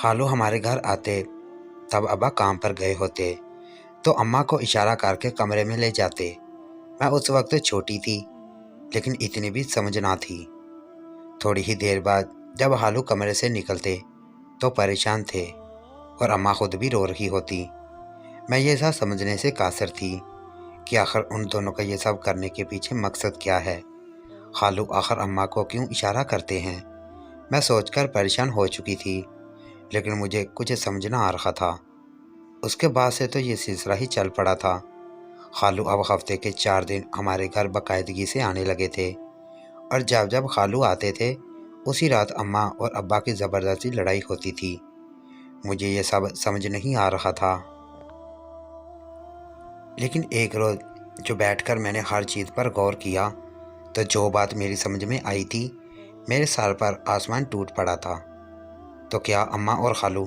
خالو ہمارے گھر آتے تب ابا کام پر گئے ہوتے تو اماں کو اشارہ کر کے کمرے میں لے جاتے۔ میں اس وقت چھوٹی تھی لیکن اتنی بھی سمجھ نہ تھی۔ تھوڑی ہی دیر بعد جب خالو کمرے سے نکلتے تو پریشان تھے اور اماں خود بھی رو رہی ہوتی۔ میں یہ سب سمجھنے سے قاصر تھی کہ آخر ان دونوں کا یہ سب کرنے کے پیچھے مقصد کیا ہے۔ خالو آخر اماں کو کیوں اشارہ کرتے ہیں؟ میں سوچ کر پریشان ہو چکی تھی لیکن مجھے کچھ سمجھ نہ آ رہا تھا۔ اس کے بعد سے تو یہ سلسلہ ہی چل پڑا تھا۔ خالو اب ہفتے کے 4 دن ہمارے گھر باقاعدگی سے آنے لگے تھے اور جب جب خالو آتے تھے اسی رات اماں اور ابا کی زبردستی لڑائی ہوتی تھی۔ مجھے یہ سب سمجھ نہیں آ رہا تھا، لیکن ایک روز جو بیٹھ کر میں نے ہر چیز پر غور کیا تو جو بات میری سمجھ میں آئی تھی، میرے سر پر آسمان ٹوٹ پڑا تھا۔ تو کیا اماں اور خالو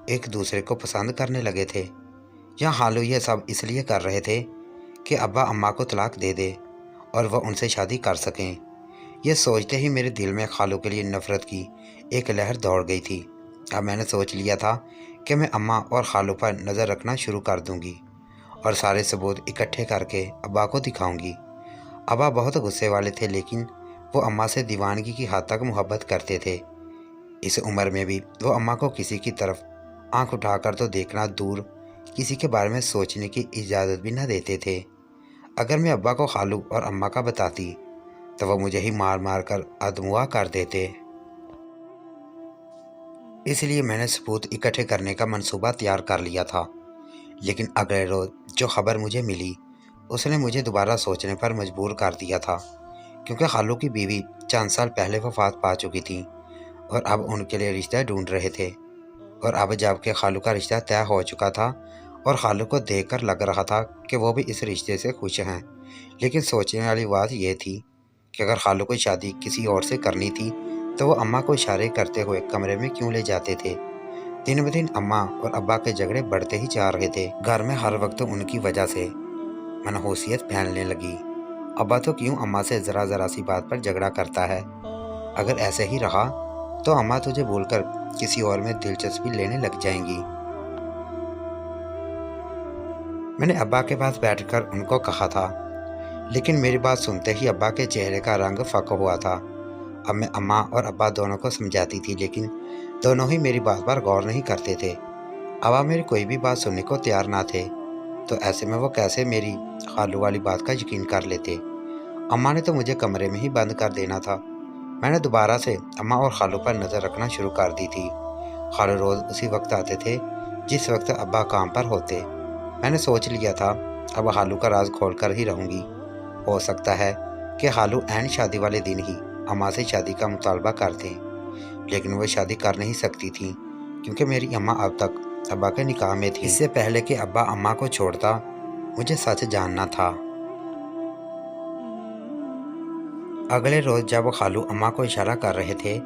ایک دوسرے کو پسند کرنے لگے تھے، یا خالو یہ سب اس لیے کر رہے تھے کہ ابا اماں کو طلاق دے دے اور وہ ان سے شادی کر سکیں؟ یہ سوچتے ہی میرے دل میں خالو کے لیے نفرت کی ایک لہر دوڑ گئی تھی۔ اب میں نے سوچ لیا تھا کہ میں اماں اور خالو پر نظر رکھنا شروع کر دوں گی اور سارے ثبوت اکٹھے کر کے ابا کو دکھاؤں گی۔ ابا بہت غصے والے تھے لیکن وہ اماں سے دیوانگی کی حد تک محبت کرتے تھے۔ اس عمر میں بھی وہ اماں کو کسی کی طرف آنکھ اٹھا کر تو دیکھنا دور، کسی کے بارے میں سوچنے کی اجازت بھی نہ دیتے تھے۔ اگر میں ابا کو خالو اور اماں کا بتاتی تو وہ مجھے ہی مار مار کر ادموا کر دیتے۔ اس لیے میں نے ثبوت اکٹھے کرنے کا منصوبہ تیار کر لیا تھا۔ لیکن اگلے روز جو خبر مجھے ملی اس نے مجھے دوبارہ سوچنے پر مجبور کر دیا تھا، کیونکہ خالو کی بیوی چند سال پہلے وفات پا چکی تھی اور اب ان کے لیے رشتہ ڈھونڈ رہے تھے۔ اور اب جب کہ خالو کا رشتہ طے ہو چکا تھا اور خالو کو دیکھ کر لگ رہا تھا کہ وہ بھی اس رشتے سے خوش ہیں، لیکن سوچنے والی بات یہ تھی کہ اگر خالو کو شادی کسی اور سے کرنی تھی تو وہ اماں کو اشارے کرتے ہوئے کمرے میں کیوں لے جاتے تھے؟ دن بدن اماں اور ابا کے جھگڑے بڑھتے ہی جا رہے تھے۔ گھر میں ہر وقت ان کی وجہ سے منحوسیت پھیلنے لگی۔ ابا تو کیوں اماں سے ذرا سی بات پر جھگڑا کرتا ہے؟ اگر ایسے ہی رہا تو اماں تجھے بھول کر کسی اور میں دلچسپی لینے لگ جائیں گی۔ میں نے ابا کے پاس بیٹھ کر ان کو کہا تھا، لیکن میری بات سنتے ہی ابا کے چہرے کا رنگ فاقہ ہوا تھا۔ اب میں اماں اور ابا دونوں کو سمجھاتی تھی لیکن دونوں ہی میری بات پر غور نہیں کرتے تھے۔ ابا میری کوئی بھی بات سننے کو تیار نہ تھے، تو ایسے میں وہ کیسے میری خالو والی بات کا یقین کر لیتے؟ اماں نے تو مجھے کمرے میں ہی بند کر دینا تھا۔ میں نے دوبارہ سے اماں اور خالو پر نظر رکھنا شروع کر دی تھی۔ خالو روز اسی وقت آتے تھے جس وقت ابا کام پر ہوتے۔ میں نے سوچ لیا تھا اب خالو کا راز کھول کر ہی رہوں گی۔ ہو سکتا ہے کہ خالو عین شادی والے دن ہی اماں سے شادی کا مطالبہ کر دیں، لیکن وہ شادی کر نہیں سکتی تھی کیونکہ میری اماں اب تک ابا کے نکاح میں تھی۔ اس سے پہلے کہ ابا اماں کو چھوڑتا مجھے سچ جاننا تھا۔ اگلے روز جب خالو اماں کو اشارہ کر رہے تھے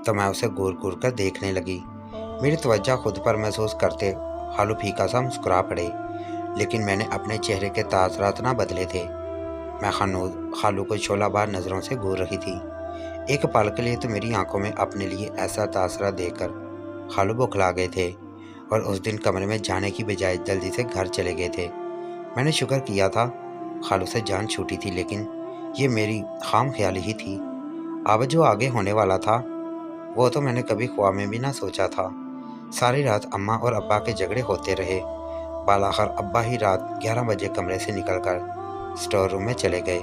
تو میں اسے گور گور کر دیکھنے لگی۔ میری توجہ خود پر محسوس کرتے خالو پھیکا سا مسکرا پڑے، لیکن میں نے اپنے چہرے کے تاثرات نہ بدلے تھے۔ میں خالو کو شعلہ بار نظروں سے گھور رہی تھی۔ ایک پل کے لیے تو میری آنکھوں میں اپنے لیے ایسا تاثرات دیکھ کر خالو بوکھلا گئے تھے اور اس دن کمرے میں جانے کی بجائے جلدی سے گھر چلے گئے تھے۔ میں نے شکر کیا تھا خالو سے جان چھوٹی تھی، لیکن یہ میری خام خیالی ہی تھی۔ اب جو آگے ہونے والا تھا وہ تو میں نے کبھی خواب میں بھی نہ سوچا تھا۔ ساری رات اماں اور ابا کے جھگڑے ہوتے رہے۔ بالآخر ابا ہی رات 11 بجے کمرے سے نکل کر اسٹور روم میں چلے گئے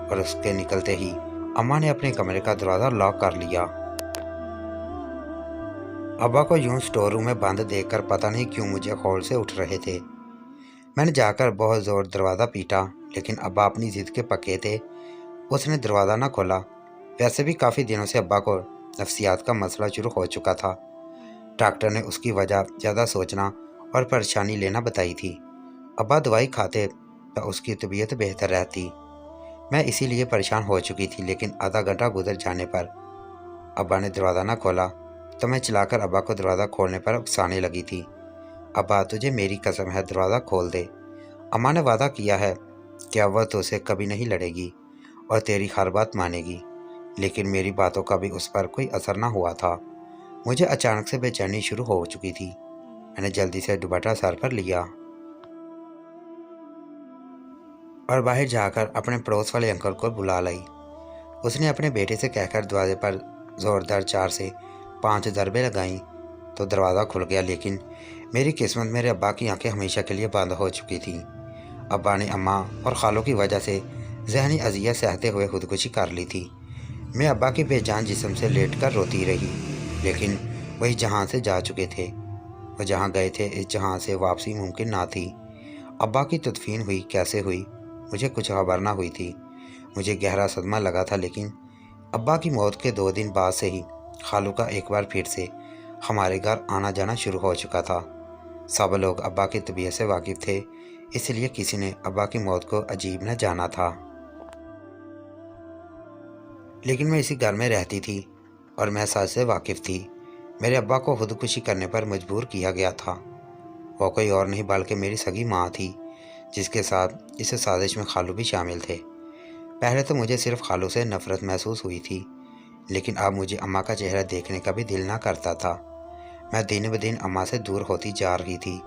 اور اس کے نکلتے ہی اماں نے اپنے کمرے کا دروازہ لاک کر لیا۔ ابا کو یوں اسٹور روم میں بند دیکھ کر پتہ نہیں کیوں مجھے خول سے اٹھ رہے تھے۔ میں نے جا کر بہت زور دروازہ پیٹا، لیکن ابا اپنی ضد کے پکے تھے۔ اس نے دروازہ نہ کھولا۔ ویسے بھی کافی دنوں سے ابا کو نفسیات کا مسئلہ شروع ہو چکا تھا۔ ڈاکٹر نے اس کی وجہ زیادہ سوچنا اور پریشانی لینا بتائی تھی۔ ابا دوائی کھاتے تو اس کی طبیعت بہتر رہتی۔ میں اسی لیے پریشان ہو چکی تھی، لیکن آدھا گھنٹہ گزر جانے پر ابا نے دروازہ نہ کھولا تو میں چلا کر ابا کو دروازہ کھولنے پر اکسانے لگی تھی۔ ابا تجھے میری قسم ہے دروازہ کھول دے۔ اماں نے وعدہ کیا ہے کہ اب وہ تو سے کبھی نہیں لڑے گی اور تیری ہر بات مانے گی، لیکن میری باتوں کا بھی اس پر کوئی اثر نہ ہوا تھا۔ मुझे अचानक से बेचैनी शुरू हो चुकी थी। मैंने जल्दी से दुपट्टा सर पर लिया और बाहर जाकर अपने पड़ोस वाले अंकल को बुला लाई। उसने अपने बेटे से कहकर दरवाजे पर ज़ोरदार 4 से 5 ज़रबे लगाईं तो दरवाज़ा खुल गया, लेकिन मेरी किस्मत मेरे अब्बा की आंखें हमेशा के लिए बंद हो चुकी थीं। अब्बा ने अम्मा और खालों की वजह से ज़हनी अजियत सहते हुए खुदकुशी कर ली थी। मैं अब्बा की बेजान जिस्म से लेटकर रोती रही, लेकिन वही जहां से जा चुके थे। वो जहां गए थे इस जहां से वापसी मुमकिन ना थी। अब्बा की तदफीन हुई कैसे हुई मुझे कुछ खबर ना हुई थी। मुझे गहरा सदमा लगा था, लेकिन अब्बा की मौत के 2 दिन बाद से ही खालू का एक बार फिर से हमारे घर आना जाना शुरू हो चुका था। सब लोग अब्बा की तबीयत से वाकिफ़ थे, इसलिए किसी ने अब्बा की मौत को अजीब न जाना था। लेकिन मैं इसी घर में रहती थी और मैं सच से वाकिफ़ थी। मेरे अब्बा को खुदकुशी करने पर मजबूर किया गया था। वो कोई और नहीं बल्कि मेरी सगी माँ थी, जिसके साथ इस साजिश में खालू भी शामिल थे। पहले तो मुझे सिर्फ खालू से नफ़रत महसूस हुई थी, लेकिन अब मुझे अम्मा का चेहरा देखने का भी दिल ना करता था। मैं दिन ब दिन अम्मा से दूर होती जा रही थी।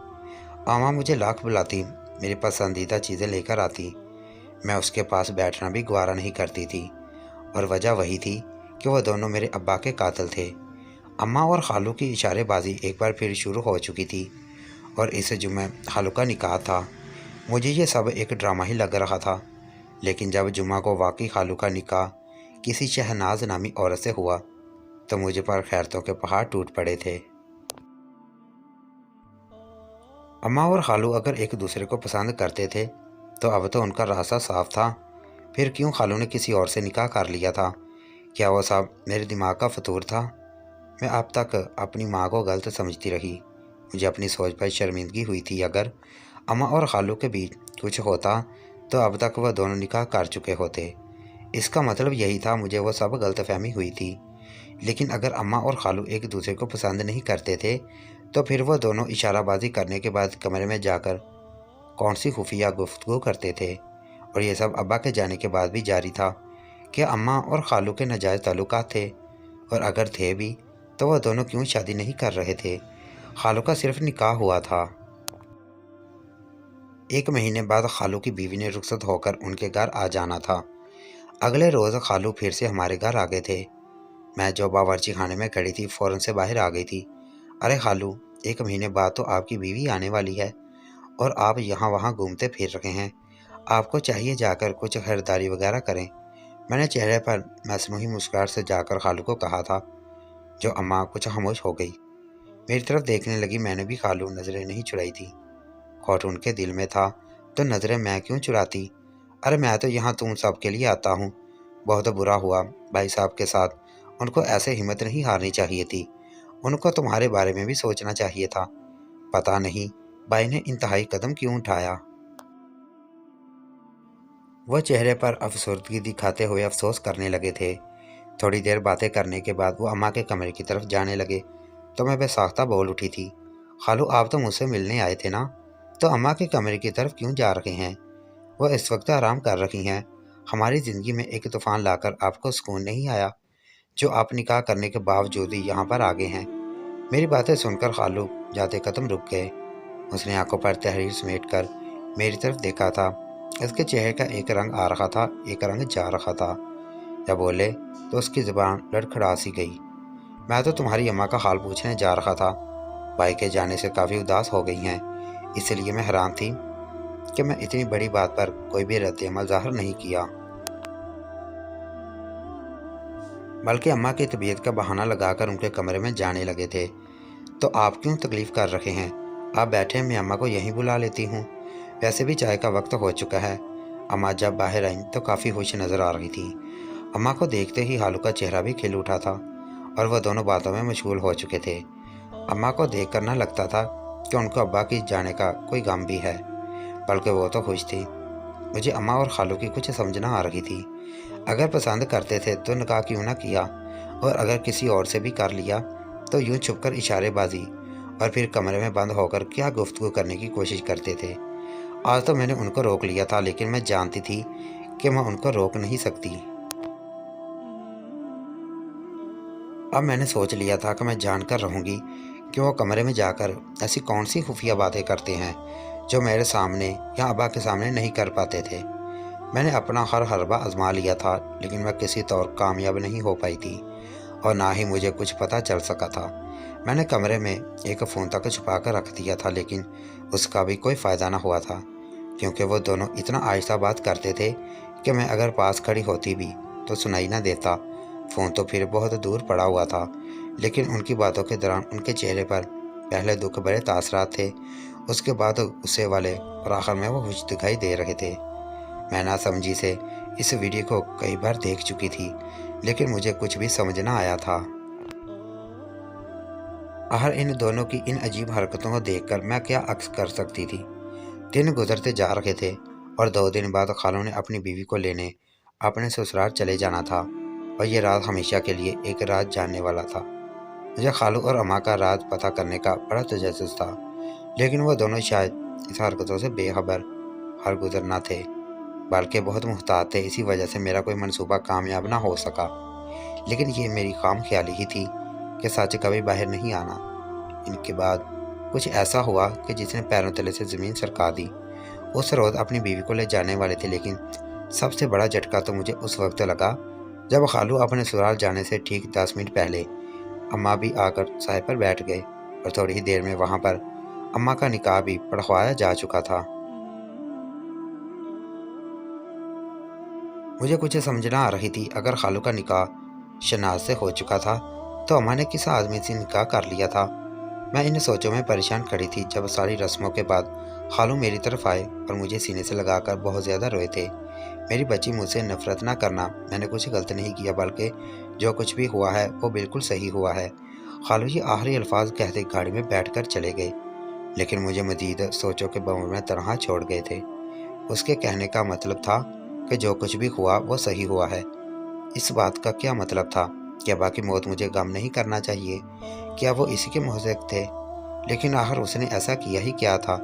अम्मा मुझे लाख बुलाती, मेरी पसंदीदा चीज़ें लेकर आती। मैं उसके पास बैठना भी गवारा नहीं करती थी, और वजह वही थी कि वह दोनों मेरे अब्बा के कातिल थे। अम्मा और खालू की इशारेबाजी एक बार फिर शुरू हो चुकी थी, और इस जुम्मे खालू का निकाह था। मुझे ये सब एक ड्रामा ही लग रहा था, लेकिन जब जुम्मा को वाकई खालू का निकाह किसी शहनाज नामी औरत से हुआ तो मुझे पर खैरतों के पहाड़ टूट पड़े थे। अम्मा और खालू अगर एक दूसरे को पसंद करते थे तो अब तो उनका रास्ता साफ था। फिर क्यों खालू ने किसी और से निकाह कर लिया था? क्या वो सब मेरे दिमाग का फतूर था? मैं अब तक अपनी माँ को गलत समझती रही। मुझे अपनी सोच पर शर्मिंदगी हुई थी। अगर अम्मा और खालू के बीच कुछ होता तो अब तक वह दोनों निकाह कर चुके होते। इसका मतलब यही था, मुझे वो सब गलतफहमी हुई थी। लेकिन अगर अम्मा और खालू एक दूसरे को पसंद नहीं करते थे तो फिर वह दोनों इशाराबाजी करने के बाद कमरे में जाकर कौन सी खुफिया गुफ्तगू करते थे? और ये सब अब्बा के जाने के बाद भी जारी था। क्या अम्मा और खालू के नाजायज़ ताल्लुकात थे? और अगर थे भी तो वह दोनों क्यों शादी नहीं कर रहे थे? खालू का सिर्फ निकाह हुआ था। 1 महीने बाद खालू की बीवी ने रुखसत होकर उनके घर आ जाना था। अगले रोज़ खालू फिर से हमारे घर आ गए थे। मैं जो बावर्ची खाने में खड़ी थी फ़ौरन से बाहर आ गई थी। अरे खालू, 1 महीने बाद तो आपकी बीवी आने वाली है और आप यहाँ वहाँ घूमते फिर रहे हैं। आपको चाहिए जाकर कुछ खरीदारी वगैरह करें। मैंने चेहरे पर मसनूही मुस्कुराहट से जाकर खालू को कहा था, जो अम्मा कुछ खामोश हो गई। मेरी तरफ देखने लगी। मैंने भी खालू नज़रें नहीं चुराई थी। खोट उनके दिल में था तो नज़रें मैं क्यों चुराती? अरे मैं तो यहाँ तुम सब के लिए आता हूँ। बहुत बुरा हुआ भाई साहब के साथ। उनको ऐसे हिम्मत नहीं हारनी चाहिए थी। उनको तुम्हारे बारे में भी सोचना चाहिए था। पता नहीं भाई ने इंतहाई कदम क्यों उठाया। वह चेहरे पर अफसरदगी दिखाते हुए अफसोस करने लगे थे। थोड़ी देर बातें करने के बाद वो अम्मा के कमरे की तरफ जाने लगे तो मैं बेसाख्ता बोल उठी थी, खालू आप तो मुझसे मिलने आए थे ना, तो अम्मा के कमरे की तरफ क्यों जा रहे हैं? वह इस वक्त आराम कर रही हैं। हमारी ज़िंदगी में एक तूफ़ान लाकर आपको सुकून नहीं आया, जो आप निकाह करने के बावजूद ही यहाँ पर आ गए हैं। मेरी बातें सुनकर खालू जाते कदम रुक गए। उसने आंखों पर तहरीर समेट कर मेरी तरफ देखा था। इसके चेहरे का एक रंग आ रहा था, एक रंग जा रहा था। जब बोले तो उसकी ज़ुबान लड़खड़ा सी गई। मैं तो तुम्हारी अम्मा का हाल पूछने जा रहा था। भाई के जाने से काफ़ी उदास हो गई हैं, इसलिए मैं हैरान थी कि मैं इतनी बड़ी बात पर कोई भी रद्द-ए-अमल ज़ाहिर नहीं किया, बल्कि अम्मा की तबीयत का बहाना लगाकर उनके कमरे में जाने लगे थे। तो आप क्यों तकलीफ़ कर रहे हैं? आप बैठे, मैं अम्मा को यहीं बुला लेती हूँ। वैसे भी चाय का वक्त हो चुका है। अम्मा जब बाहर आईं तो काफ़ी खुश नज़र आ रही थी। अम्मा को देखते ही हालू का चेहरा भी खिल उठा था और वह दोनों बातों में मशगूल हो चुके थे। अम्मा को देखकर न लगता था कि उनको अब्बा की जाने का कोई गम भी है, बल्कि वो तो खुश थी। मुझे अम्मा और खालू की कुछ समझ ना आ रही थी। अगर पसंद करते थे तो निकाह क्यों ना किया, और अगर किसी और से भी कर लिया तो यूं छुपकर इशारेबाजी और फिर कमरे में बंद होकर क्या गुफ्तगू करने की कोशिश करते थे। आज तो मैंने उनको रोक लिया था, लेकिन मैं जानती थी कि मैं उनको रोक नहीं सकती। अब मैंने सोच लिया था कि मैं जानकर रहूँगी कि वो कमरे में जाकर ऐसी कौन सी खुफिया बातें करते हैं जो मेरे सामने या अब्बा के सामने नहीं कर पाते थे। मैंने अपना हर हरबा आजमा लिया था, लेकिन मैं किसी तौर कामयाब नहीं हो पाई थी और ना ही मुझे कुछ पता चल सका था। मैंने कमरे में एक फ़ोन तक छुपा कर रख दिया था, लेकिन उसका भी कोई फ़ायदा ना हुआ था, क्योंकि वो दोनों इतना आहिस्ता बात करते थे कि मैं अगर पास खड़ी होती भी तो सुनाई ना देता। फ़ोन तो फिर बहुत दूर पड़ा हुआ था, लेकिन उनकी बातों के दौरान उनके चेहरे पर पहले दुख भरे तासरात थे, उसके बाद गुस्से वाले, और आखिर में वो खुश दिखाई दे रहे थे। मैं नासमझी से इस वीडियो को कई बार देख चुकी थी, लेकिन मुझे कुछ भी समझ ना आया था। आखिर इन दोनों की इन अजीब हरकतों को देखकर मैं क्या अक्स कर सकती थी। दिन गुजरते जा रहे थे और 2 दिन बाद खालू ने अपनी बीवी को लेने अपने ससुराल चले जाना था, और ये रात हमेशा के लिए एक रात जानने वाला था। मुझे खालू और अम्मा का राज पता करने का बड़ा तजस्सुस था, लेकिन वो दोनों शायद इस हरकतों से बेखबर हरगुजर न थे, बल्कि बहुत मुहतात थे। इसी वजह से मेरा कोई मंसूबा कामयाब ना हो सका। लेकिन ये मेरी खाम ख्याली ही थी कि सच कभी बाहर नहीं आना। इनके बाद कुछ ऐसा हुआ कि जिसने पैरों तले से ज़मीन सरका दी। उस रोज़ अपनी बीवी को ले जाने वाले थे, लेकिन सबसे बड़ा झटका तो मुझे उस वक्त लगा जब खालू अपने ससुराल जाने से ठीक 10 मिनट पहले अम्मा भी आकर साए पर बैठ गए, और थोड़ी ही देर में वहाँ पर अम्मा का निकाह भी पढ़वाया जा चुका था। मुझे कुछ समझ ना आ रही थी, अगर खालू का निकाह शनाज से हो चुका था तो अम्मा ने किस आदमी से निकाह कर लिया था। मैं इन सोचों में परेशान खड़ी थी जब सारी रस्मों के बाद खालू मेरी तरफ आए और मुझे सीने से लगाकर बहुत ज़्यादा रोए थे। मेरी बच्ची, मुझसे नफरत ना करना, मैंने कुछ गलत नहीं किया, बल्कि जो कुछ भी हुआ है वो बिल्कुल सही हुआ है। खालू ये आखिरी अल्फाज कहते गाड़ी में बैठकर चले गए, लेकिन मुझे मजीद सोचों के बम में तनहा छोड़ गए थे। उसके कहने का मतलब था कि जो कुछ भी हुआ वो सही हुआ है। इस बात का क्या मतलब था? क्या अब्बा की मौत मुझे गम नहीं करना चाहिए? क्या वो इसी के मुहज़्ज़िक़ थे? लेकिन आखिर उसने ऐसा किया ही क्या था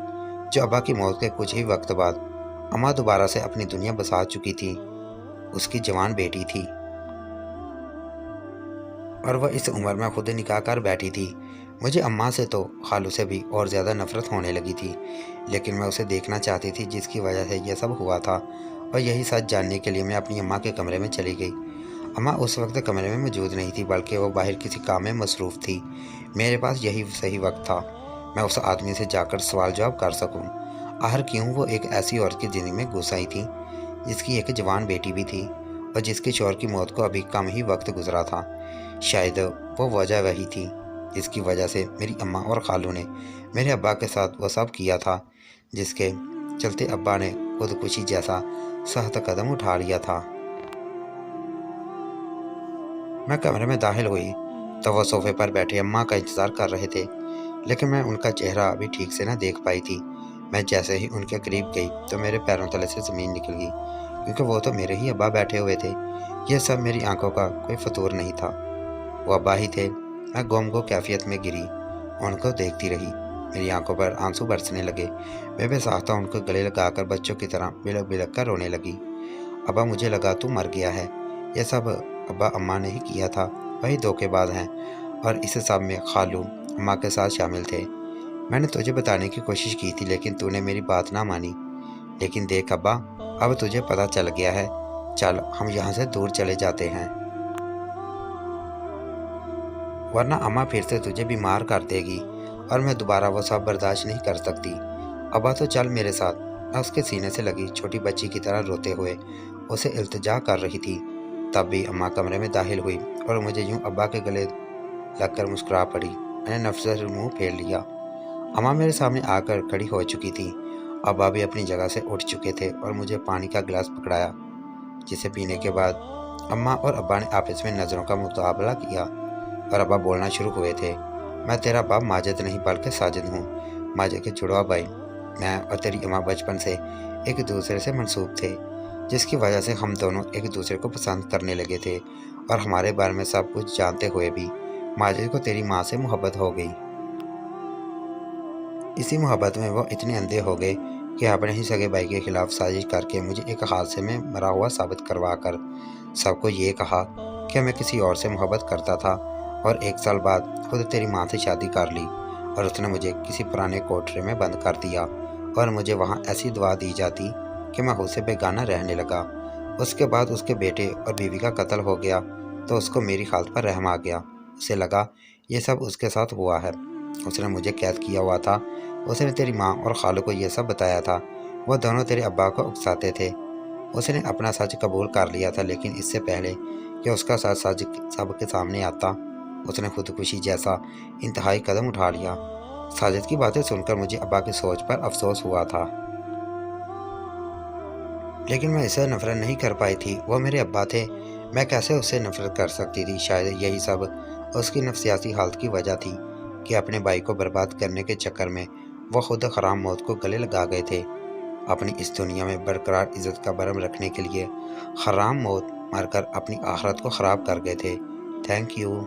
जो अब्बा की मौत के कुछ ही वक्त बाद अम्मा दोबारा से अपनी दुनिया बसा चुकी थी। उसकी जवान बेटी थी और वह इस उम्र में खुद निकाह कर बैठी थी। मुझे अम्मा से तो खालू से भी और ज़्यादा नफरत होने लगी थी, लेकिन मैं उसे देखना चाहती थी जिसकी वजह से यह सब हुआ था, और यही सच जानने के लिए मैं अपनी अम्मा के कमरे में चली गई। अम्मा उस वक्त कमरे में मौजूद नहीं थी, बल्कि वो बाहर किसी काम में मसरूफ़ थी। मेरे पास यही सही वक्त था, मैं उस आदमी से जाकर सवाल जवाब कर सकूं। आखिर क्यों वो एक ऐसी औरत की ज़िंदगी में घुस आई थी जिसकी एक जवान बेटी भी थी और जिसके शौहर की मौत को अभी कम ही वक्त गुजरा था। शायद वो वजह वही थी जिसकी वजह से मेरी अम्मा और खालू ने मेरे अब्बा के साथ वो सब किया था, जिसके चलते अब्बा ने खुदकुशी जैसा सख्त कदम उठा लिया था। मैं कमरे में दाखिल हुई तो वो सोफे पर बैठे अम्मा का इंतज़ार कर रहे थे, लेकिन मैं उनका चेहरा अभी ठीक से ना देख पाई थी। मैं जैसे ही उनके करीब गई तो मेरे पैरों तले से ज़मीन निकल गई, क्योंकि वो तो मेरे ही अब्बा बैठे हुए थे। यह सब मेरी आंखों का कोई फतूर नहीं था, वो अब्बा ही थे। मैं गुमगो कैफियत में गिरी, उनको देखती रही। मेरी आंखों पर आंसू बरसने लगे। मैं बेसाख्ता उनको गले लगाकर बच्चों की तरह बिलक बिलक कर रोने लगी। अब्बा, मुझे लगा तू मर गया है। यह सब अब्बा अम्मा ने ही किया था, वही धोखेबाज हैं, और इस सब में खालू अम्मा के साथ शामिल थे। मैंने तुझे बताने की कोशिश की थी, लेकिन तूने मेरी बात ना मानी। लेकिन देख अब्बा, अब तुझे पता चल गया है, चल हम यहाँ से दूर चले जाते हैं, वरना अम्मा फिर से तुझे बीमार कर देगी और मैं दोबारा वो सब बर्दाश्त नहीं कर सकती। अब्बा तो चल मेरे साथ। मैं उसके सीने से लगी छोटी बच्ची की तरह रोते हुए उसे इल्तिजा कर रही थी। तब भी अम्मा कमरे में दाखिल हुई और मुझे यूं अब्बा के गले लगकर मुस्कुरा पड़ी। मैंने नफरत से मुंह फेर लिया। अम्मा मेरे सामने आकर खड़ी हो चुकी थी। अब्बा भी अपनी जगह से उठ चुके थे और मुझे पानी का गिलास पकड़ाया, जिसे पीने के बाद अम्मा और अब्बा ने आपस में नज़रों का मुकाबला किया और अब्बा बोलना शुरू हुए थे। मैं तेरा बाप माजिद नहीं बल्कि साजिद हूँ, माजिद के जुड़वा भाई। मैं और तेरी अम्मा बचपन से एक दूसरे से मनसूब थे, जिसकी वजह से हम दोनों एक दूसरे को पसंद करने लगे थे, और हमारे बारे में सब कुछ जानते हुए भी माजिद को तेरी माँ से मोहब्बत हो गई। इसी मोहब्बत में वो इतने अंधे हो गए कि अपने ही सगे भाई के खिलाफ साजिश करके मुझे एक हादसे में मरा हुआ साबित करवा कर सबको ये कहा कि मैं किसी और से मोहब्बत करता था اور 1 سال بعد خود تیری ماں سے شادی کر لی اور اس نے مجھے کسی پرانے کوٹرے میں بند کر دیا اور مجھے وہاں ایسی دعا دی جاتی کہ میں خود سے بیگانہ رہنے لگا۔ اس کے بعد اس کے بیٹے اور بیوی کا قتل ہو گیا تو اس کو میری حالت پر رحم آ گیا۔ اسے لگا یہ سب اس کے ساتھ ہوا ہے۔ اس نے مجھے قید کیا ہوا تھا۔ اس نے تیری ماں اور خالو کو یہ سب بتایا تھا۔ وہ دونوں تیرے ابا کو اکساتے تھے۔ اس نے اپنا سچ قبول کر لیا تھا، لیکن اس سے پہلے کہ اس کا سچ سب کے سامنے آتا اس نے خودکشی جیسا انتہائی قدم اٹھا لیا۔ ساجد کی باتیں سن کر مجھے ابا کی سوچ پر افسوس ہوا تھا، لیکن میں اسے نفرت نہیں کر پائی تھی۔ وہ میرے ابا تھے، میں کیسے اس سے نفرت کر سکتی تھی؟ شاید یہی سب اس کی نفسیاتی حالت کی وجہ تھی کہ اپنے بھائی کو برباد کرنے کے چکر میں وہ خود حرام موت کو گلے لگا گئے تھے۔ اپنی اس دنیا میں برقرار عزت کا برم رکھنے کے لیے حرام موت مر کر اپنی آخرت کو خراب کر گئے تھے۔ Thank you.